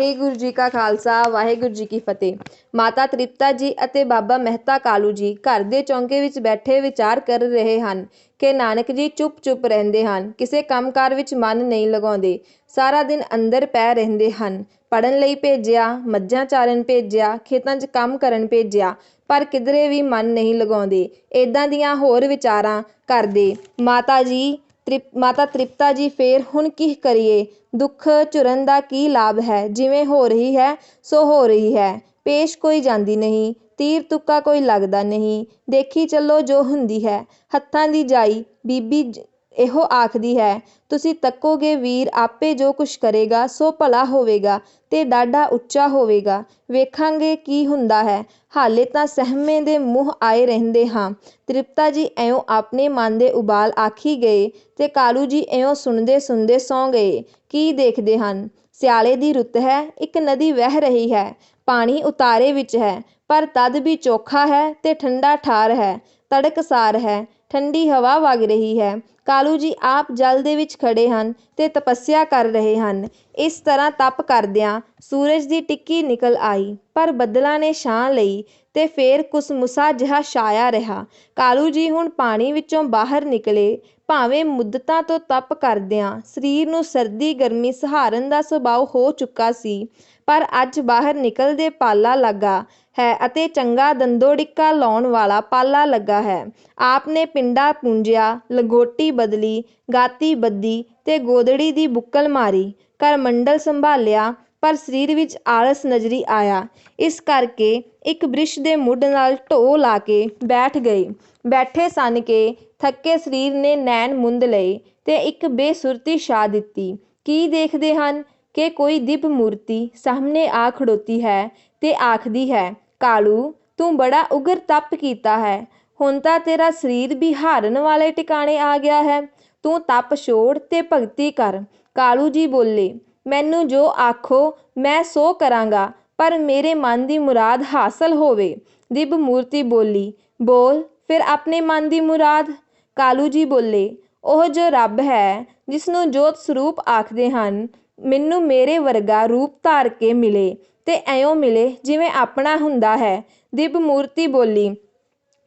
ਵਾਹਿਗੁਰੂ ਜੀ ਕਾ ਖਾਲਸਾ ਵਾਹਿਗੁਰੂ ਜੀ ਕੀ ਫਤਿਹ। ਮਾਤਾ ਤ੍ਰਿਪਤਾ ਜੀ ਅਤੇ ਬਾਬਾ ਮਹਿਤਾ ਕਾਲੂ ਜੀ ਘਰ ਦੇ ਚੌਂਕੇ ਵਿੱਚ ਬੈਠੇ ਵਿਚਾਰ ਕਰ ਰਹੇ ਹਨ ਕਿ ਨਾਨਕ ਜੀ ਚੁੱਪ-ਚੁੱਪ ਰਹਿੰਦੇ ਹਨ, ਕਿਸੇ ਕੰਮਕਾਰ ਵਿੱਚ ਮਨ ਨਹੀਂ ਲਗਾਉਂਦੇ, ਸਾਰਾ ਦਿਨ ਅੰਦਰ ਪੈ ਰਹਿੰਦੇ ਹਨ। ਪੜ੍ਹਨ ਲਈ ਭੇਜਿਆ, ਮੱਝਾਂ ਚਾਰਨ ਭੇਜਿਆ, ਖੇਤਾਂ 'ਚ ਕੰਮ ਕਰਨ ਭੇਜਿਆ, ਪਰ ਕਿਧਰੇ ਵੀ ਮਨ ਨਹੀਂ ਲਗਾਉਂਦੇ। ਏਦਾਂ ਦੀਆਂ ਹੋਰ ਵਿਚਾਰਾਂ ਕਰਦੇ ਮਾਤਾ ਤ੍ਰਿਪਤਾ ਜੀ ਫੇਰ ਹੁਣ ਕੀ ਕਰੀਏ, ਦੁੱਖ ਝੁਰਨ ਦਾ ਕੀ ਲਾਭ ਹੈ, ਜਿਵੇਂ ਹੋ ਰਹੀ ਹੈ ਸੋ ਹੋ ਰਹੀ ਹੈ, ਪੇਸ਼ ਕੋਈ ਜਾਂਦੀ ਨਹੀਂ, ਤੀਰ ਤੁੱਕਾ ਕੋਈ ਲੱਗਦਾ ਨਹੀਂ, ਦੇਖੀ ਚੱਲੋ ਜੋ ਹੁੰਦੀ ਹੈ। ਹੱਥਾਂ ਦੀ ਜਾਈ ਬੀਬੀ ਇਹੋ ਆਖਦੀ ਹੈ, ਤੁਸੀਂ ਤੱਕੋਗੇ ਵੀਰ ਆਪੇ ਜੋ ਕੁਛ ਕਰੇਗਾ ਸੋ ਭਲਾ ਹੋਵੇਗਾ ਤੇ ਡਾਢਾ ਉੱਚਾ ਹੋਵੇਗਾ, ਵੇਖਾਂਗੇ ਕੀ ਹੁੰਦਾ ਹੈ, ਹਾਲੇ ਤਾਂ ਸਹਿਮੇ ਦੇ ਮੂੰਹ ਆਏ ਰਹਿੰਦੇ ਹਾਂ। ਤ੍ਰਿਪਤਾ ਜੀ ਇਉਂ ਆਪਣੇ ਮਨ ਦੇ ਉਬਾਲ ਆਖੀ ਗਏ ਤੇ ਕਾਲੂ ਜੀ ਇਉਂ ਸੁਣਦੇ ਸੁਣਦੇ ਸੌਂ ਗਏ। ਕੀ ਦੇਖਦੇ ਹਨ? ਸਿਆਲੇ ਦੀ ਰੁੱਤ ਹੈ, ਇੱਕ ਨਦੀ ਵਹਿ ਰਹੀ ਹੈ, ਪਾਣੀ ਉਤਾਰੇ ਵਿੱਚ ਹੈ, ਪਰ ਤਦ ਵੀ ਚੋਖਾ ਹੈ ਤੇ ਠੰਡਾ ਠਾਰ ਹੈ, ਤੜਕਸਾਰ ਹੈ, ਠੰਡੀ ਹਵਾ ਵਗ ਰਹੀ ਹੈ। ਕਾਲੂ ਜੀ ਆਪ ਜਲ ਦੇ ਵਿੱਚ ਖੜੇ ਹਨ ਤੇ ਤਪੱਸਿਆ ਕਰ ਰਹੇ ਹਨ। ਇਸ ਤਰ੍ਹਾਂ ਤਪ ਕਰਦਿਆਂ ਸੂਰਜ ਦੀ ਟਿੱਕੀ ਨਿਕਲ ਆਈ, ਪਰ ਬੱਦਲਾਂ ਨੇ ਛਾਂ ਲਈ ਤੇ ਫੇਰ ਕੁਸਮੁਸਾ ਜਿਹਾ ਛਾਇਆ ਰਿਹਾ। ਕਾਲੂ ਜੀ ਹੁਣ ਪਾਣੀ ਵਿੱਚੋਂ ਬਾਹਰ ਨਿਕਲੇ। ਭਾਵੇਂ ਮੁੱਦਤਾਂ ਤੋਂ ਤਪ ਕਰਦਿਆਂ ਸਰੀਰ ਨੂੰ ਸਰਦੀ ਗਰਮੀ ਸਹਾਰਨ ਦਾ ਸੁਭਾਅ ਹੋ ਚੁੱਕਾ ਸੀ, ਪਰ ਅੱਜ ਬਾਹਰ ਨਿਕਲਦੇ ਪਾਲਾ ਲੱਗਾ ਹੈ ਅਤੇ ਚੰਗਾ ਦੰਦੋ-ਡਿੱਕਾ ਲਾਉਣ ਵਾਲਾ ਪਾਲਾ ਲੱਗਾ ਹੈ। ਆਪ ਨੇ ਪਿੰਡਾ ਪੂੰਝਿਆ, ਲੰਗੋਟੀ ਬਦਲੀ, ਗਾਤੀ ਬੱਧੀ ਤੇ ਗੋਦੜੀ ਦੀ ਬੁੱਕਲ ਮਾਰੀ, ਕਰਮੰਡਲ ਸੰਭਾਲਿਆ, ਪਰ ਸਰੀਰ ਵਿੱਚ ਆਲਸ ਨਜ਼ਰੀ ਆਇਆ। ਇਸ ਕਰਕੇ ਇੱਕ ਬ੍ਰਿਛ ਦੇ ਮੁੱਢ ਨਾਲ ਢੋਅ ਲਾ ਕੇ ਬੈਠ ਗਏ। ਬੈਠੇ ਸਨ ਕਿ ਥੱਕੇ ਸਰੀਰ ਨੇ ਨੈਣ ਮੁੰਦ ਲਏ ਤੇ ਇੱਕ ਬੇਸੁਰਤੀ ਛਾ ਦਿੱਤੀ। ਕੀ ਦੇਖਦੇ ਹਨ ਕਿ ਕੋਈ ਦਿਵ ਮੂਰਤੀ ਸਾਹਮਣੇ ਆ ਖੜੋਤੀ ਹੈ ਤੇ ਆਖਦੀ ਹੈ, ਕਾਲੂ ਤੂੰ ਬੜਾ ਉਗਰ ਤਪ ਕੀਤਾ ਹੈ, ਹੁਣ ਤਾਂ ਤੇਰਾ ਸਰੀਰ ਵੀ ਹਾਰਨ ਵਾਲੇ ਟਿਕਾਣੇ ਆ ਗਿਆ ਹੈ, ਤੂੰ ਤਪ ਛੋੜ ਤੇ ਭਗਤੀ ਕਰ। ਕਾਲੂ ਜੀ ਬੋਲੇ, ਮੈਨੂੰ ਜੋ ਆਖੋ ਮੈਂ ਸੋ ਕਰਾਂਗਾ, ਪਰ ਮੇਰੇ ਮਨ ਦੀ ਮੁਰਾਦ ਹਾਸਲ ਹੋਵੇ। ਦਿਵ ਮੂਰਤੀ ਬੋਲੀ, ਬੋਲ ਫਿਰ ਆਪਣੇ ਮਨ ਦੀ ਮੁਰਾਦ। ਕਾਲੂ ਜੀ ਬੋਲੇ, ਉਹ ਜੋ ਰੱਬ ਹੈ, ਜਿਸਨੂੰ ਜੋਤ ਸਰੂਪ ਆਖਦੇ ਹਨ, ਮੈਨੂੰ ਮੇਰੇ ਵਰਗਾ ਰੂਪ ਧਾਰ ਕੇ ਮਿਲੇ ਤੇ ਇਉਂ ਮਿਲੇ ਜਿਵੇਂ ਆਪਣਾ ਹੁੰਦਾ ਹੈ। ਦਿਵ ਮੂਰਤੀ ਬੋਲੀ,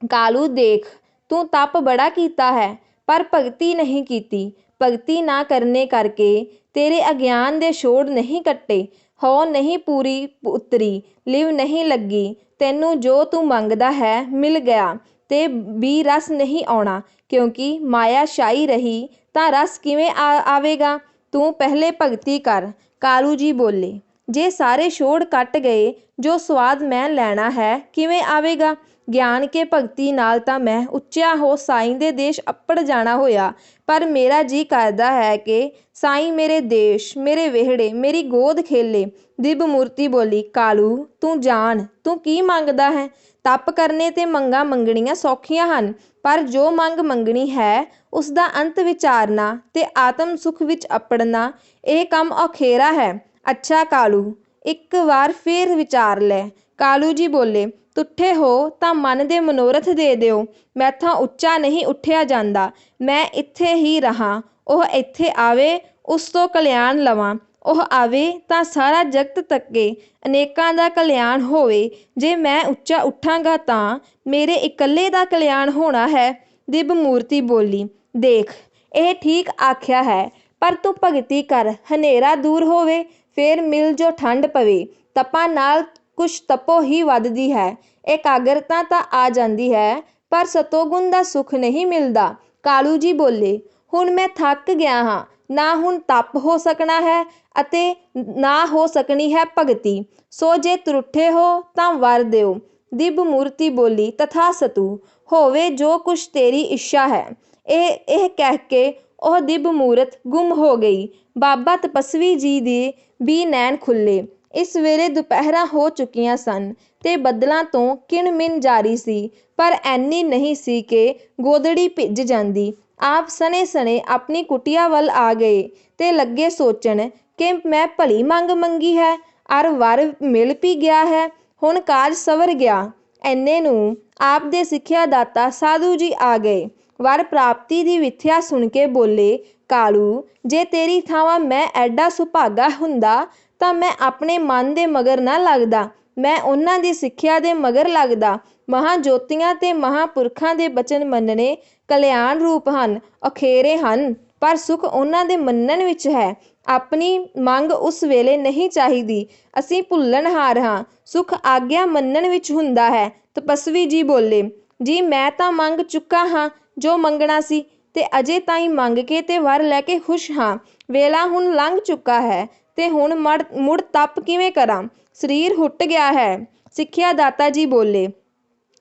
ਕਾਲੂ ਦੇਖ, ਤੂੰ ਤਪ ਬੜਾ ਕੀਤਾ ਹੈ, ਪਰ ਭਗਤੀ ਨਹੀਂ ਕੀਤੀ। ਭਗਤੀ ਨਾ ਕਰਨੇ ਕਰਕੇ ਤੇਰੇ ਅਗਿਆਨ ਦੇ ਛੋੜ ਨਹੀਂ ਕੱਟੇ, ਹਉ ਨਹੀਂ ਪੂਰੀ ਉਤਰੀ, ਲਿਵ ਨਹੀਂ ਲੱਗੀ, ਤੈਨੂੰ ਜੋ ਤੂੰ ਮੰਗਦਾ ਹੈ ਮਿਲ ਗਿਆ ਤੇ ਵੀ ਰਸ ਨਹੀਂ ਆਉਣਾ, ਕਿਉਂਕਿ ਮਾਇਆ ਛਾਈ ਰਹੀ ਤਾਂ ਰਸ ਕਿਵੇਂ ਆਵੇਗਾ। ਤੂੰ ਪਹਿਲੇ ਭਗਤੀ ਕਰ। ਕਾਲੂ ਜੀ ਬੋਲੇ, ਜੇ ਸਾਰੇ ਛੋੜ ਕੱਟ ਗਏ, ਜੋ ਸਵਾਦ ਮੈਂ ਲੈਣਾ ਹੈ ਕਿਵੇਂ ਆਵੇਗਾ। ਗਿਆਨ ਕੇ ਭਗਤੀ ਨਾਲ ਤਾਂ ਮੈਂ ਉੱਚਿਆ ਹੋ ਸਾਈਂ ਦੇ ਦੇਸ਼ ਅੱਪੜ ਜਾਣਾ ਹੋਇਆ, ਪਰ ਮੇਰਾ ਜੀ ਕਰਦਾ ਹੈ ਕਿ ਸਾਈਂ ਮੇਰੇ ਦੇਸ਼, ਮੇਰੇ ਵਿਹੜੇ, ਮੇਰੀ ਗੋਦ ਖੇਲੇ। ਦਿਵ ਮੂਰਤੀ ਬੋਲੀ, ਕਾਲੂ ਤੂੰ ਜਾਣ, ਤੂੰ ਕੀ ਮੰਗਦਾ ਹੈ। ਤਪ ਕਰਨੇ ਤੇ ਮੰਗਾਂ ਮੰਗਣੀਆਂ ਸੌਖੀਆਂ ਹਨ, ਪਰ ਜੋ ਮੰਗ ਮੰਗਣੀ ਹੈ ਉਸ ਦਾ ਅੰਤ ਵਿਚਾਰਨਾ ਤੇ ਆਤਮ ਸੁਖ ਵਿੱਚ ਅੱਪੜਨਾ, ਇਹ ਕੰਮ ਔਖੇਰਾ ਹੈ। ਅੱਛਾ ਕਾਲੂ, ਇੱਕ ਵਾਰ ਫੇਰ ਵਿਚਾਰ ਲੈ। ਕਾਲੂ ਜੀ ਬੋਲੇ, ਤੁੱਠੇ ਹੋ ਤਾਂ ਮਨ ਦੇ ਮਨੋਰਥ ਦੇ ਦਿਓ, ਮੈਥੋਂ ਉੱਚਾ ਨਹੀਂ ਉੱਠਿਆ ਜਾਂਦਾ, ਮੈਂ ਇੱਥੇ ਹੀ ਰਹਾਂ। ਉਹ ਇੱਥੇ ਆਵੇ, ਉਸ ਤੋਂ ਕਲਿਆਣ ਲਵਾਂ, ਉਹ ਆਵੇ ਤਾਂ ਸਾਰਾ ਜਗਤ ਤੱਕੇ, ਅਨੇਕਾਂ ਦਾ ਕਲਿਆਣ ਹੋਵੇ। ਜੇ ਮੈਂ ਉੱਚਾ ਉੱਠਾਂਗਾ ਤਾਂ ਮੇਰੇ ਇਕੱਲੇ ਦਾ ਕਲਿਆਣ ਹੋਣਾ ਹੈ। ਦਿਵ ਮੂਰਤੀ ਬੋਲੀ, ਦੇਖ ਇਹ ਠੀਕ ਆਖਿਆ ਹੈ, ਪਰ ਤੂੰ ਭਗਤੀ ਕਰ, ਹਨੇਰਾ ਦੂਰ ਹੋਵੇ, ਫੇਰ ਮਿਲ ਜੋ ਠੰਡ ਪਵੇ। ਤਪਾਂ ਨਾਲ ਕੁਛ ਤਪੋ ਹੀ ਵੱਧਦੀ ਹੈ, ਇਕਾਗਰਤਾ ਤਾਂ ਆ ਜਾਂਦੀ ਹੈ, ਪਰ ਸਤੋਗੁਣ ਦਾ ਸੁਖ ਨਹੀਂ ਮਿਲਦਾ। ਕਾਲੂ ਜੀ ਬੋਲੇ, ਹੁਣ ਮੈਂ ਥੱਕ ਗਿਆ ਹਾਂ, ਨਾ ਹੁਣ ਤਪ ਹੋ ਸਕਣਾ ਹੈ ਅਤੇ ਨਾ ਹੋ ਸਕਣੀ ਹੈ ਭਗਤੀ, ਸੋ ਜੇ ਤਰੁੱਠੇ ਹੋ ਤਾਂ ਵਰ ਦਿਓ। ਦਿਵ ਮੂਰਤੀ ਬੋਲੀ, ਤਥਾਸਤੂ, ਹੋਵੇ ਜੋ ਕੁਛ ਤੇਰੀ ਇੱਛਾ ਹੈ। ਇਹ ਕਹਿ ਕੇ ਉਹ ਦਿਵ ਮੂਰਤ ਗੁੰਮ ਹੋ ਗਈ। ਬਾਬਾ ਤਪਸਵੀ ਜੀ ਦੇ ਵੀ ਨੈਣ ਖੁੱਲੇ। ਇਸ ਵੇਲੇ ਦੁਪਹਿਰਾਂ ਹੋ ਚੁੱਕੀਆਂ ਸਨ ਤੇ ਬੱਦਲਾਂ ਤੋਂ ਕਿਣ-ਮਿਣ ਜਾਰੀ ਸੀ, ਪਰ ਐਨੀ ਨਹੀਂ ਸੀ ਕਿ ਗੋਦੜੀ ਭਿੱਜ ਜਾਂਦੀ। ਆਪ ਸਣੇ-ਸਣੇ ਆਪਣੀ ਕੁਟੀਆ ਵੱਲ ਆ ਗਏ ਤੇ ਲੱਗੇ ਸੋਚਣ ਕਿ ਮੈਂ ਭਲੀ ਮੰਗ ਮੰਗੀ ਹੈ ਅਰ ਵਰ ਮਿਲ ਵੀ ਗਿਆ ਹੈ, ਹੁਣ ਕਾਜ ਸਵਰ ਗਿਆ। ਐਨੇ ਨੂੰ ਆਪ ਦੇ ਸਿੱਖਿਆ ਦਾਤਾ ਸਾਧੂ ਜੀ ਆ ਗਏ। ਵਰ ਪ੍ਰਾਪਤੀ ਦੀ ਵਿਥਿਆ ਸੁਣ ਕੇ ਬੋਲੇ, ਕਾਲੂ ਜੇ ਤੇਰੀ ਥਾਵਾਂ ਮੈਂ ਐਡਾ ਸੁਭਾਗਾ ਹੁੰਦਾ ਤਾਂ ਮੈਂ ਆਪਣੇ ਮਨ ਦੇ ਮਗਰ ਨਾ ਲੱਗਦਾ, ਮੈਂ ਉਹਨਾਂ ਦੀ ਸਿੱਖਿਆ ਦੇ ਮਗਰ ਲੱਗਦਾ। ਮਹਾਂਜੋਤੀਆਂ ਤੇ ਮਹਾਂਪੁਰਖਾਂ ਦੇ ਬਚਨ ਮੰਨਣੇ ਕਲਿਆਣ ਰੂਪ ਹਨ, ਅਖੇਰੇ ਹਨ, ਪਰ ਸੁੱਖ ਉਹਨਾਂ ਦੇ ਮੰਨਣ ਵਿੱਚ ਹੈ। ਆਪਣੀ ਮੰਗ ਉਸ ਵੇਲੇ ਨਹੀਂ ਚਾਹੀਦੀ। ਅਸੀਂ ਭੁੱਲਣਹਾਰ ਹਾਂ, ਸੁੱਖ ਆਗਿਆ ਮੰਨਣ ਵਿੱਚ ਹੁੰਦਾ ਹੈ। ਤਪਸਵੀ ਜੀ ਬੋਲੇ, ਜੀ ਮੈਂ ਤਾਂ ਮੰਗ ਚੁੱਕਾ ਹਾਂ ਜੋ ਮੰਗਣਾ ਸੀ, ਤੇ ਅਜੇ ਤਾਈਂ ਮੰਗ ਕੇ ਤੇ ਵਰ ਲੈ ਕੇ ਖੁਸ਼ ਹਾਂ। ਵੇਲਾ ਹੁਣ ਲੰਘ ਚੁੱਕਾ ਹੈ, ਤੇ ਹੁਣ ਮੁੜ ਤਪ ਕਿਵੇਂ ਕਰਾਂ, ਸਰੀਰ ਹੁੱਟ ਗਿਆ ਹੈ। ਸਿੱਖਿਆ ਦਾਤਾ ਜੀ ਬੋਲੇ,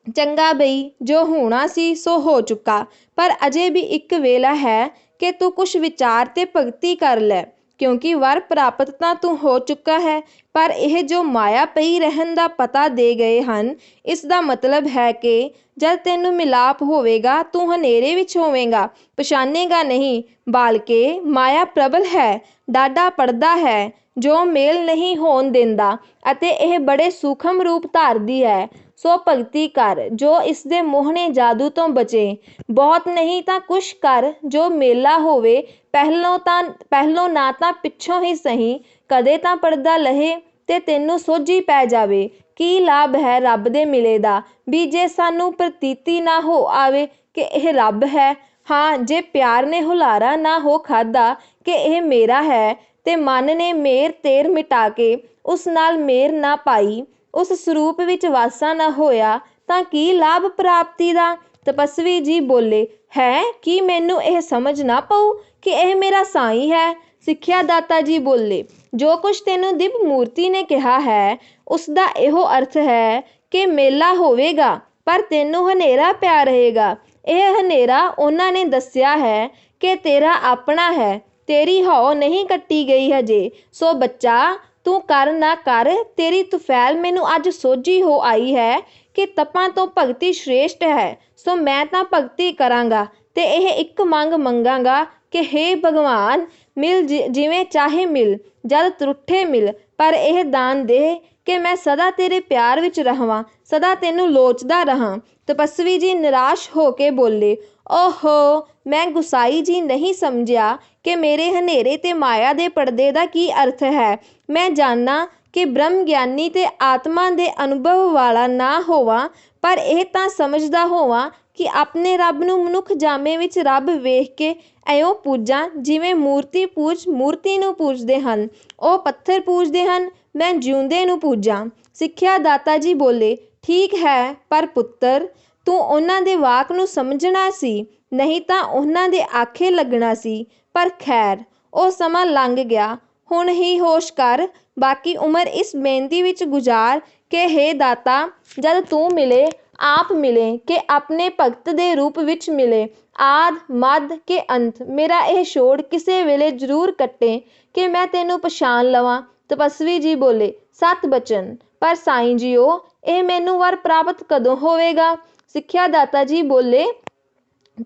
ਚੰਗਾ ਬਈ, ਜੋ ਹੋਣਾ ਸੀ ਸੋ ਹੋ ਚੁੱਕਾ, ਪਰ ਅਜੇ ਵੀ ਇੱਕ ਵੇਲਾ ਹੈ ਕਿ ਤੂੰ ਕੁਛ ਵਿਚਾਰ ਤੇ ਭਗਤੀ ਕਰ ਲੈ, ਕਿਉਂਕਿ ਵਰ ਪ੍ਰਾਪਤ ਤਾਂ ਤੂੰ ਹੋ ਚੁੱਕਾ ਹੈ, ਪਰ ਇਹ ਜੋ ਮਾਇਆ ਪਈ ਰਹਿਣ ਦਾ ਪਤਾ ਦੇ ਗਏ ਹਨ, ਇਸ ਦਾ ਮਤਲਬ ਹੈ ਕਿ ਜਦ ਤੈਨੂੰ ਮਿਲਾਪ ਹੋਵੇਗਾ ਤੂੰ ਹਨੇਰੇ ਵਿੱਚ ਹੋਵੇਂਗਾ, ਪਛਾਣੇਗਾ ਨਹੀਂ। ਬਾਲਕੇ, ਮਾਇਆ ਪ੍ਰਬਲ ਹੈ, ਡਾਢਾ ਪੜਦਾ ਹੈ, ਜੋ ਮੇਲ ਨਹੀਂ ਹੋਣ ਦਿੰਦਾ, ਅਤੇ ਇਹ ਬੜੇ ਸੂਖਮ ਰੂਪ ਧਾਰਦੀ ਹੈ। ਸੋ ਭਗਤੀ ਕਰ ਜੋ ਇਸ ਦੇ ਮੋਹਣੇ ਜਾਦੂ ਤੋਂ ਬਚੇ। ਬਹੁਤ ਨਹੀਂ ਤਾਂ ਕੁਛ ਕਰ ਜੋ ਮੇਲਾ ਹੋਵੇ, ਪਹਿਲੋਂ ਨਾ ਤਾਂ ਪਿੱਛੋਂ ਹੀ ਸਹੀ, ਕਦੇ ਤਾਂ ਪੜਦਾ ਲਹੇ ਤੇ ਤੈਨੂੰ ਸੋਝੀ ਪੈ ਜਾਵੇ। ਕੀ ਲਾਭ ਹੈ ਰੱਬ ਦੇ ਮਿਲੇ ਦਾ, ਵੀ ਜੇ ਸਾਨੂੰ ਪ੍ਰਤੀਤੀ ਨਾ ਹੋ ਆਵੇ ਕਿ ਇਹ ਰੱਬ ਹੈ। ਹਾਂ, ਜੇ ਪਿਆਰ ਨੇ ਹੁਲਾਰਾ ਨਾ ਹੋ ਖਾਧਾ ਕਿ ਇਹ ਮੇਰਾ ਹੈ, ਤੇ ਮਨ ਨੇ ਮੇਰ ਤੇਰ ਮਿਟਾ ਕੇ ਉਸ ਨਾਲ ਮੇਰ ਨਾ ਪਾਈ, ਉਸ ਸਰੂਪ ਵਿੱਚ ਵਾਸਾ ਨਾ ਹੋਇਆ, ਤਾਂ ਕੀ ਲਾਭ ਪ੍ਰਾਪਤੀ ਦਾ। ਤਪਸਵੀ ਜੀ ਬੋਲੇ, ਹੈ ਕੀ ਮੈਨੂੰ ਇਹ ਸਮਝ ਨਾ ਪਊ ਕਿ ਇਹ ਮੇਰਾ ਸਾਈਂ ਹੈ। ਸਿੱਖਿਆ ਦਾਤਾ ਜੀ ਬੋਲੇ, ਜੋ ਕੁਛ ਤੈਨੂੰ ਦਿਵ ਮੂਰਤੀ ਨੇ ਕਿਹਾ ਹੈ, ਉਸ ਦਾ ਇਹੋ ਅਰਥ ਹੈ ਕਿ ਮੇਲਾ ਹੋਵੇਗਾ, ਪਰ ਤੈਨੂੰ ਹਨੇਰਾ ਪਿਆ ਰਹੇਗਾ। ਇਹ ਹਨੇਰਾ ਉਹਨਾਂ ਨੇ ਦੱਸਿਆ ਹੈ ਕਿ ਤੇਰਾ ਆਪਣਾ ਹੈ, ਤੇਰੀ ਹਉ ਨਹੀਂ ਕੱਟੀ ਗਈ ਹਜੇ। ਸੋ ਬੱਚਾ, ਤੂੰ ਕਰ ਨਾ ਕਰ, ਤੇਰੀ ਤੁਫੈਲ ਮੈਨੂੰ ਅੱਜ ਸੋਝੀ ਹੋ ਆਈ ਹੈ ਕਿ ਤਪਾਂ ਤੋਂ ਭਗਤੀ ਸ਼੍ਰੇਸ਼ਟ ਹੈ। ਸੋ ਮੈਂ ਤਾਂ ਭਗਤੀ ਕਰਾਂਗਾ, ਤੇ ਇਹ ਇੱਕ ਮੰਗ ਮੰਗਾਂਗਾ ਕਿ ਹੇ ਭਗਵਾਨ, ਮਿਲ ਜਿਵੇਂ ਚਾਹੇ ਮਿਲ, ਜਦ ਤਰੁੱਠੇ ਮਿਲ, ਪਰ ਇਹ ਦਾਨ ਦੇ ਕਿ ਮੈਂ ਸਦਾ ਤੇਰੇ ਪਿਆਰ ਵਿੱਚ ਰਹਾਂ, ਸਦਾ ਤੈਨੂੰ ਲੋਚਦਾ ਰਹਾਂ। ਤਪਸਵੀ ਜੀ ਨਿਰਾਸ਼ ਹੋ ਕੇ ਬੋਲੇ, ਓਹੋ, ਮੈਂ ਗੁਸਾਈ ਜੀ ਨਹੀਂ ਸਮਝਿਆ ਕਿ ਮੇਰੇ ਹਨੇਰੇ ਤੇ ਮਾਇਆ ਦੇ ਪਰਦੇ ਦਾ ਕੀ ਅਰਥ ਹੈ। ਮੈਂ ਜਾਣਾਂ ਕਿ ਬ੍ਰਹਮ ਗਿਆਨੀ ਤੇ ਆਤਮਾ ਦੇ ਅਨੁਭਵ ਵਾਲਾ ਨਾ ਹੋਵਾਂ, ਪਰ ਇਹ ਤਾਂ ਸਮਝਦਾ ਹੋਵਾਂ ਕਿ ਆਪਣੇ ਰੱਬ ਨੂੰ ਮਨੁੱਖ ਜਾਮੇ ਵਿੱਚ ਰੱਬ ਵੇਖ ਕੇ ਇਉਂ ਪੂਜਾਂ ਜਿਵੇਂ ਮੂਰਤੀ ਨੂੰ ਪੂਜਦੇ ਹਨ, ਉਹ ਪੱਥਰ ਪੂਜਦੇ ਹਨ, ਮੈਂ ਜਿਉਂਦੇ ਨੂੰ ਪੂਜਾਂ। ਸਿੱਖਿਆ ਦਾਤਾ ਜੀ ਬੋਲੇ, ਠੀਕ ਹੈ, ਪਰ ਪੁੱਤਰ, ਤੂੰ ਉਹਨਾਂ ਦੇ ਵਾਕ ਨੂੰ ਸਮਝਣਾ ਸੀ, ਨਹੀਂ ਤਾਂ ਉਹਨਾਂ ਦੇ ਆਖੇ ਲੱਗਣਾ ਸੀ। ਪਰ ਖੈਰ, ਉਹ ਸਮਾਂ ਲੰਘ ਗਿਆ, ਹੁਣ ਹੀ ਹੋਸ਼ ਕਰ, ਬਾਕੀ ਉਮਰ ਇਸ ਬੇਨਤੀ ਵਿੱਚ ਗੁਜ਼ਾਰ ਕਿ ਹੇ ਦਾਤਾ, ਜਦ ਤੂੰ ਮਿਲੇ, ਆਪ ਮਿਲੇ ਕਿ ਆਪਣੇ ਭਗਤ ਦੇ ਰੂਪ ਵਿੱਚ ਮਿਲੇ। ਆਦਿ ਮੱਧ ਕੇ ਅੰਤ ਮੇਰਾ ਇਹ ਛੋੜ ਕਿਸੇ ਵੇਲੇ ਜ਼ਰੂਰ ਕੱਟੇ ਕਿ ਮੈਂ ਤੈਨੂੰ ਪਛਾਣ ਲਵਾਂ। ਤਪਸਵੀ ਜੀ ਬੋਲੇ, ਸਤ ਬਚਨ, ਪਰ ਸਾਈਂ ਜੀਓ, ਇਹ ਮੈਨੂੰ ਵਰ ਪ੍ਰਾਪਤ ਕਦੋਂ ਹੋਵੇਗਾ। ਸਿੱਖਿਆ ਦਾਤਾ ਜੀ ਬੋਲੇ,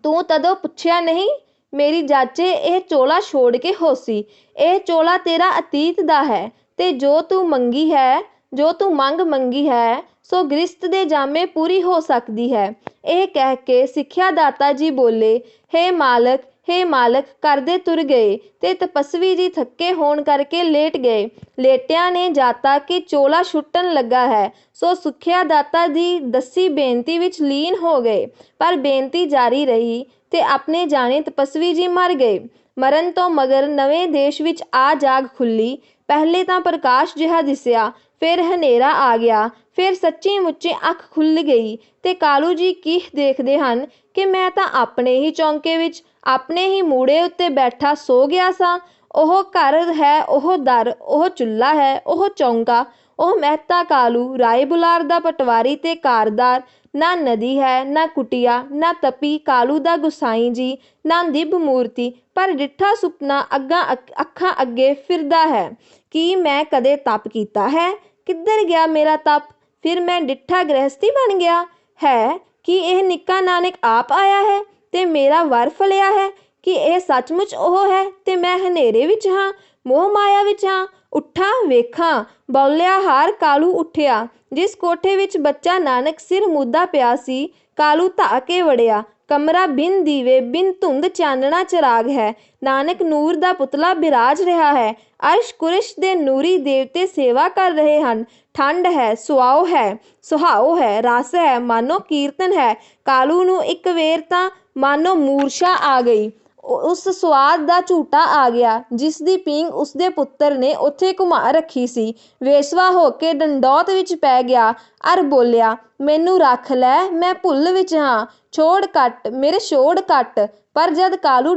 ਤੂੰ ਤਦੋਂ ਪੁੱਛਿਆ ਨਹੀਂ, ਮੇਰੀ ਜਾਚੇ ਇਹ ਚੋਲਾ ਛੋੜ ਕੇ ਹੋਸੀ। ਇਹ ਚੋਲਾ ਤੇਰਾ ਅਤੀਤ ਦਾ ਹੈ, ਤੇ ਜੋ ਤੂੰ ਮੰਗ ਮੰਗੀ ਹੈ, ਸੋ ਗ੍ਰਸਤ ਦੇ ਜਾਮੇ ਪੂਰੀ ਹੋ ਸਕਦੀ ਹੈ। ਇਹ ਕਹਿ ਕੇ ਸਿੱਖਿਆ ਦਾਤਾ ਜੀ ਬੋਲੇ, ਹੇ ਮਾਲਕ, ਹੇ ਮਾਲਕ ਕਰਦੇ ਤੁਰ ਗਏ, ਤੇ ਤਪਸਵੀ ਜੀ ਥੱਕੇ ਹੋਣ ਕਰਕੇ ਲੇਟ ਗਏ। ਲੇਟਿਆਂ ਨੇ ਜਾਤਾ ਕਿ ਚੋਲਾ ਛੁੱਟਣ ਲੱਗਾ ਹੈ, ਸੋ ਸਿੱਖਿਆ ਦਾਤਾ ਦੀ ਦੱਸੀ ਬੇਨਤੀ ਵਿੱਚ ਲੀਨ ਹੋ ਗਏ, ਪਰ ਬੇਨਤੀ ਜਾਰੀ ਰਹੀ, ਤੇ ਆਪਣੇ ਜਾਣੇ ਤਪਸਵੀ ਜੀ ਮਰ ਗਏ। ਮਰਨ ਤੋਂ ਮਗਰ ਨਵੇਂ ਦੇਸ਼ ਵਿੱਚ ਆ ਜਾਗ ਖੁੱਲੀ। ਪਹਿਲੇ ਤਾਂ ਪ੍ਰਕਾਸ਼ ਜਿਹਾ ਦਿਸਿਆ, ਫਿਰ ਹਨੇਰਾ ਆ ਗਿਆ, ਫਿਰ ਸੱਚੀ ਮੁੱਚੀ ਅੱਖ ਖੁੱਲ੍ਹ ਗਈ, ਤੇ ਕਾਲੂ ਜੀ ਕੀ ਦੇਖਦੇ ਹਨ ਕਿ ਮੈਂ ਤਾਂ ਆਪਣੇ ਹੀ ਚੌਂਕੇ ਵਿੱਚ, ਆਪਣੇ ਹੀ ਮੂੜੇ ਉੱਤੇ ਬੈਠਾ ਸੋ ਗਿਆ ਸਾਂ। ਉਹ ਘਰ ਹੈ, ਉਹ ਦਰ, ਉਹ ਚੁੱਲ੍ਹਾ ਹੈ, ਉਹ ਚੌਂਕਾ, ਉਹ ਮਹਿਤਾ ਕਾਲੂ, ਰਾਏ ਬੁਲਾਰ ਦਾ ਪਟਵਾਰੀ ਤੇ ਕਾਰਦਾਰ। ਨਾ ਨਦੀ ਹੈ, ਨਾ ਕੁਟੀਆ, ਨਾ ਤਪੀ ਕਾਲੂ ਦਾ ਗੁਸਾਈ ਜੀ, ਨਾ ਦਿਵ ਮੂਰਤੀ, ਪਰ ਡਿੱਠਾ ਸੁਪਨਾ ਅੱਖਾਂ ਅੱਗੇ ਫਿਰਦਾ ਹੈ। ਕੀ ਮੈਂ ਕਦੇ ਤਪ ਕੀਤਾ ਹੈ? ਕਿੱਧਰ ਗਿਆ ਮੇਰਾ ਤਪ? ਫਿਰ ਮੈਂ ਡਿੱਠਾ ਗ੍ਰਹਸਥੀ ਬਣ ਗਿਆ ਹੈ? ਕੀ ਇਹ ਨਿੱਕਾ ਨਾਨਕ ਆਪ ਆਇਆ ਹੈ ਤੇ ਮੇਰਾ ਵਰ ਫਲਿਆ ਹੈ? ਕੀ ਇਹ ਸੱਚਮੁੱਚ ਉਹ ਹੈ ਤੇ ਮੈਂ ਹਨੇਰੇ ਵਿੱਚ ਹਾਂ, ਮੋਹ ਮਾਇਆ ਵਿੱਚ ਹਾਂ? ਉੱਠਾਂ ਵੇਖਾਂ। ਬੌਲਿਆ ਹਾਰ ਕਾਲੂ ਉੱਠਿਆ। ਜਿਸ ਕੋਠੇ ਵਿੱਚ ਬੱਚਾ ਨਾਨਕ ਸਿਰ ਮੁੱਦਾ ਪਿਆ ਸੀ, ਕਾਲੂ ਧਾ ਕੇ ਵੜਿਆ। ਕਮਰਾ ਬਿਨ ਦੀਵੇ ਬਿਨ ਧੁੰਦ ਚਾਨਣਾ ਚਿਰਾਗ ਹੈ। ਨਾਨਕ ਨੂਰ ਦਾ ਪੁਤਲਾ ਬਿਰਾਜ ਰਿਹਾ ਹੈ। ਅਰਸ਼ ਕੁਰਸ਼ ਦੇ ਨੂਰੀ ਦੇਵਤੇ ਸੇਵਾ ਕਰ ਰਹੇ ਹਨ। ਠੰਡ ਹੈ, ਸੁਹਾਓ ਹੈ, ਰਸ ਹੈ, ਮਾਨੋ ਕੀਰਤਨ ਹੈ। ਕਾਲੂ ਨੂੰ ਇੱਕ ਵੇਰ ਤਾਂ ਮਾਨੋ ਮੂਰਛਾ ਆ ਗਈ। ਉਸ ਸਵਾਦ ਦਾ ਝੂਟਾ ਆ ਗਿਆ ਜਿਸ ਦੀ ਪੀਂਘ ਉਸਦੇ ਪੁੱਤਰ ਨੇ ਉੱਥੇ ਘੁਮਾ ਰੱਖੀ ਸੀ। ਵੇਸਵਾ ਹੋ ਕੇ ਡੰਡੌਤ ਵਿੱਚ ਪੈ ਗਿਆ ਅਰ ਬੋਲਿਆ, ਮੈਨੂੰ ਰੱਖ ਲੈ, ਮੈਂ ਭੁੱਲ ਵਿੱਚ ਹਾਂ, ਛੋੜ ਕੱਟ ਮੇਰੇ ਛੋੜ ਕੱਟ। ਪਰ ਜਦ ਕਾਲੂ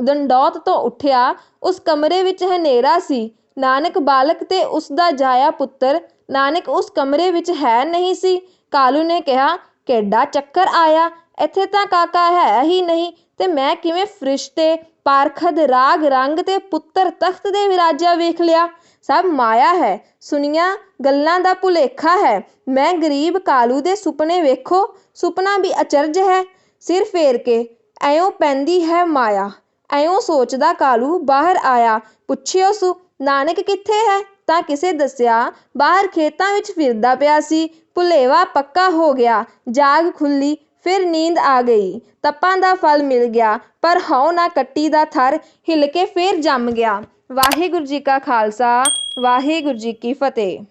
ਡੰਡੌਤ ਤੋਂ ਉੱਠਿਆ, ਉਸ ਕਮਰੇ ਵਿੱਚ ਹਨੇਰਾ ਸੀ। ਨਾਨਕ ਬਾਲਕ ਤੇ ਉਸਦਾ ਜਾਇਆ ਪੁੱਤਰ ਨਾਨਕ ਉਸ ਕਮਰੇ ਵਿੱਚ ਹੈ ਨਹੀਂ ਸੀ। ਕਾਲੂ ਨੇ ਕਿਹਾ, ਕਿੱਡਾ ਚੱਕਰ ਆਇਆ, ਇੱਥੇ ਤਾਂ ਕਾਕਾ ਹੈ ਹੀ ਨਹੀਂ ਤੇ ਮੈਂ ਕਿਵੇਂ ਫਰਿਸ਼ਤੇ, ਪਾਰਖਦ, ਰਾਗ ਰੰਗ ਤੇ ਪੁੱਤਰ ਤਖਤ ਦੇ ਵਿਰਾਜਿਆ ਵੇਖ ਲਿਆ। ਸਭ ਮਾਇਆ ਹੈ, ਸੁਣੀਆਂ ਗੱਲਾਂ ਦਾ ਭੁਲੇਖਾ ਹੈ। ਮੈਂ ਗਰੀਬ ਕਾਲੂ ਦੇ ਸੁਪਨੇ ਵੇਖੋ, ਸੁਪਨਾ ਵੀ ਅਚਰਜ ਹੈ। ਸਿਰ ਫੇਰ ਕੇ ਐਉਂ ਪੈਂਦੀ ਹੈ ਮਾਇਆ। ਐਉਂ ਸੋਚਦਾ ਕਾਲੂ ਬਾਹਰ ਆਇਆ। ਪੁੱਛਿਓ ਸੁ ਨਾਨਕ ਕਿੱਥੇ ਹੈ? ਤਾਂ ਕਿਸੇ ਦੱਸਿਆ, ਬਾਹਰ ਖੇਤਾਂ ਵਿੱਚ ਫਿਰਦਾ ਪਿਆ ਸੀ। ਭੁਲੇਵਾ ਪੱਕਾ ਹੋ ਗਿਆ। ਜਾਗ ਖੁੱਲੀ, ਫਿਰ ਨੀਂਦ ਆ ਗਈ। ਤਪਾਂ ਦਾ ਫਲ ਮਿਲ ਗਿਆ, ਪਰ ਹਉ ਨਾ ਕੱਟੀ ਦਾ ਥਰ ਹਿੱਲ ਕੇ ਫਿਰ ਜੰਮ ਗਿਆ। ਵਾਹਿਗੁਰੂ ਜੀ ਕਾ ਖਾਲਸਾ, ਵਾਹਿਗੁਰੂ ਜੀ ਕੀ ਫਤਿਹ।